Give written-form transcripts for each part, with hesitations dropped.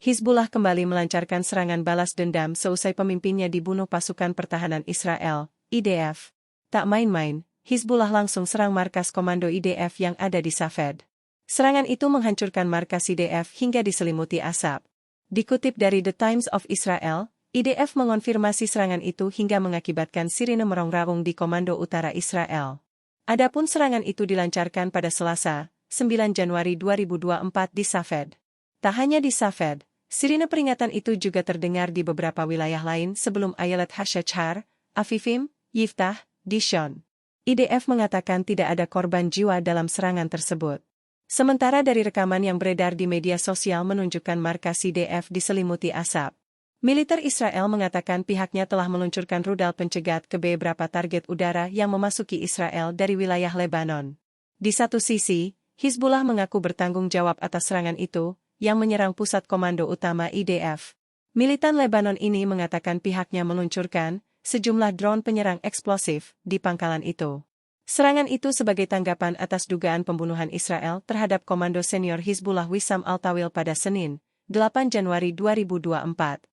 Hizbullah kembali melancarkan serangan balas dendam seusai pemimpinnya dibunuh pasukan pertahanan Israel, IDF. Tak main-main, Hizbullah langsung serang markas komando IDF yang ada di Safed. Serangan itu menghancurkan markas IDF hingga diselimuti asap. Dikutip dari The Times of Israel, IDF mengonfirmasi serangan itu hingga mengakibatkan sirine merongrong di Komando Utara Israel. Adapun serangan itu dilancarkan pada Selasa, 9 Januari 2024 di Safed. Tak hanya di Safed, sirine peringatan itu juga terdengar di beberapa wilayah lain sebelum Ayelet HaShachar, Afifim, Yiftah, Dishon. IDF mengatakan tidak ada korban jiwa dalam serangan tersebut. Sementara dari rekaman yang beredar di media sosial menunjukkan markas IDF diselimuti asap. Militer Israel mengatakan pihaknya telah meluncurkan rudal pencegat ke beberapa target udara yang memasuki Israel dari wilayah Lebanon. Di satu sisi, Hizbullah mengaku bertanggung jawab atas serangan itu, yang menyerang pusat komando utama IDF. Militan Lebanon ini mengatakan pihaknya meluncurkan sejumlah drone penyerang eksplosif di pangkalan itu. Serangan itu sebagai tanggapan atas dugaan pembunuhan Israel terhadap komando senior Hizbullah Wissam Al-Tawil pada Senin, 8 Januari 2024.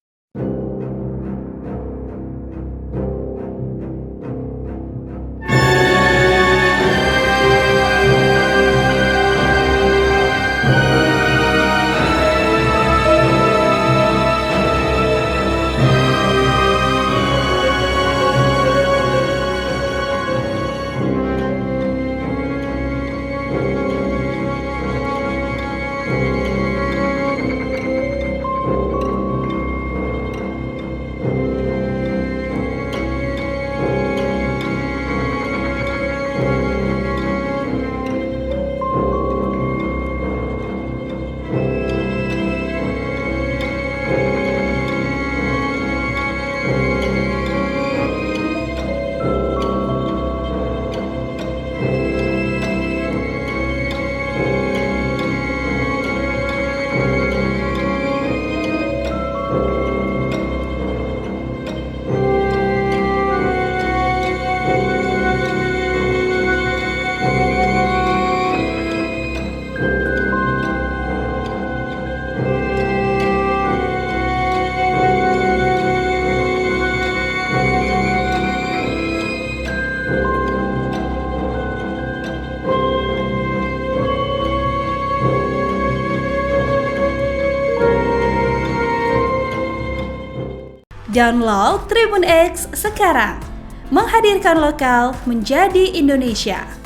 Download Tribun X sekarang, menghadirkan lokal menjadi Indonesia.